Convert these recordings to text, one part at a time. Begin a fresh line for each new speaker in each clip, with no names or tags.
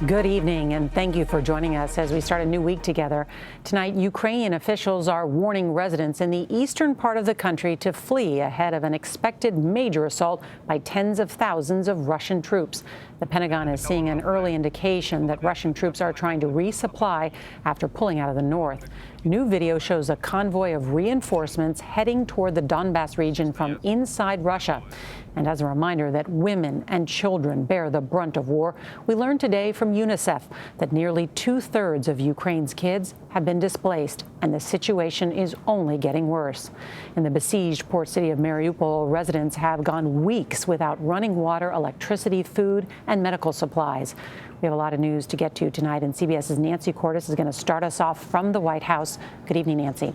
Good evening, and thank you for joining us as we start a new week together. Tonight, Ukrainian officials are warning residents in the eastern part of the country to flee ahead of an expected major assault by tens of thousands of Russian troops. The Pentagon is seeing an early indication that Russian troops are trying to resupply after pulling out of the north. New video shows a convoy of reinforcements heading toward the Donbas region from inside Russia. And as a reminder that women and children bear the brunt of war, we learned today from UNICEF that nearly 2/3 of Ukraine's kids have been displaced, and the situation is only getting worse. In the besieged port city of Mariupol, residents have gone weeks without running water, electricity, food, and medical supplies. We have a lot of news to get to tonight, and CBS's Nancy Cordes is going to start us off from the White House. Good evening, Nancy.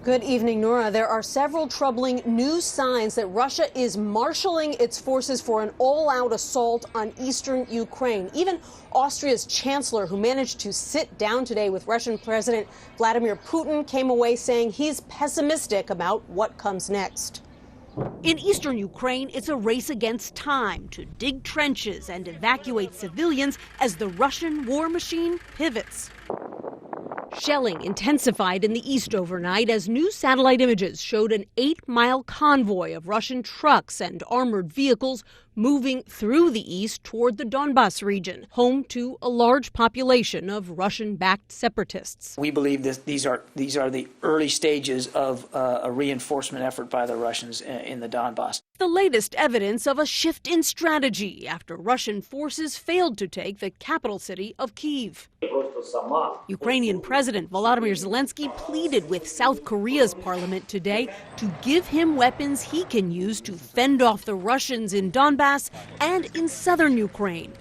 Good evening, Norah. There are several troubling new signs that Russia is marshaling its forces for an all-out assault on eastern Ukraine. Even Austria's chancellor, who managed to sit down today with Russian President Vladimir Putin, came away saying he's pessimistic about what comes next.
In eastern Ukraine, it's a race against time to dig trenches and evacuate civilians as the Russian war machine pivots. Shelling intensified in the east overnight as new satellite images showed an 8-mile convoy of Russian trucks and armored vehicles moving through the east toward the Donbas region, home to a large population of Russian-backed separatists.
We believe that these are the early stages of a reinforcement effort by the Russians in the Donbas.
The latest evidence of a shift in strategy after Russian forces failed to take the capital city of Kyiv. Ukrainian President Volodymyr Zelensky pleaded with South Korea's parliament today to give him weapons he can use to fend off the Russians in Donbas and in southern Ukraine,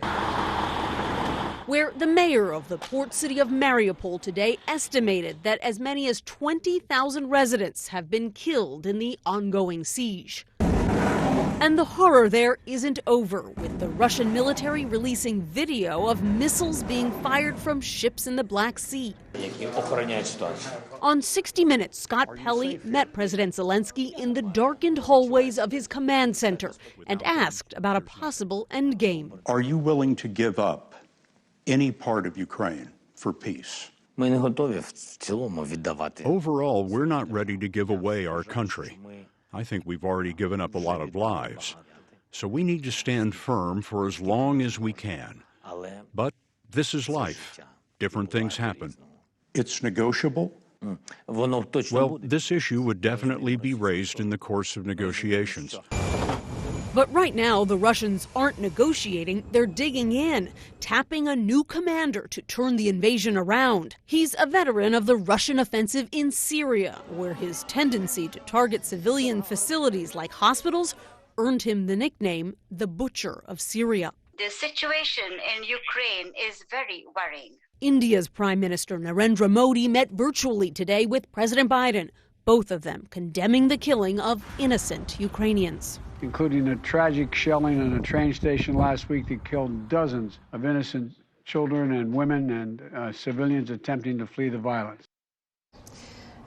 where the mayor of the port city of Mariupol today estimated that as many as 20,000 residents have been killed in the ongoing siege. And the horror there isn't over, with the Russian military releasing video of missiles being fired from ships in the Black Sea. On 60 Minutes, Scott Pelley met President Zelensky in the darkened hallways of his command center and asked about a possible endgame.
Are you willing to give up any part of Ukraine for peace?
Overall, we're not ready to give away our country. I think we've already given up a lot of lives. So we need to stand firm for as long as we can. But this is life. Different things happen.
It's negotiable?
Well, this issue would definitely be raised in the course of negotiations.
But right now, the Russians aren't negotiating, they're digging in, tapping a new commander to turn the invasion around. He's a veteran of the Russian offensive in Syria, where his tendency to target civilian facilities like hospitals earned him the nickname the Butcher of Syria.
The situation in Ukraine is very worrying.
India's Prime Minister Narendra Modi met virtually today with President Biden, both of them condemning the killing of innocent Ukrainians,
including a tragic shelling in a train station last week that killed dozens of innocent children and women and civilians attempting to flee the violence.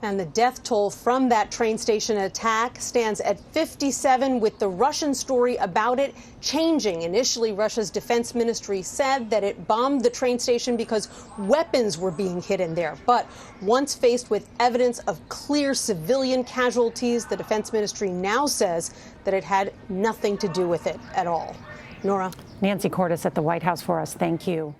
And the death toll from that train station attack stands at 57, with the Russian story about it changing. Initially, Russia's defense ministry said that it bombed the train station because weapons were being hidden there. But once faced with evidence of clear civilian casualties, the defense ministry now says that it had nothing to do with it at all. Norah.
Nancy Cordes at the White House for us. Thank you.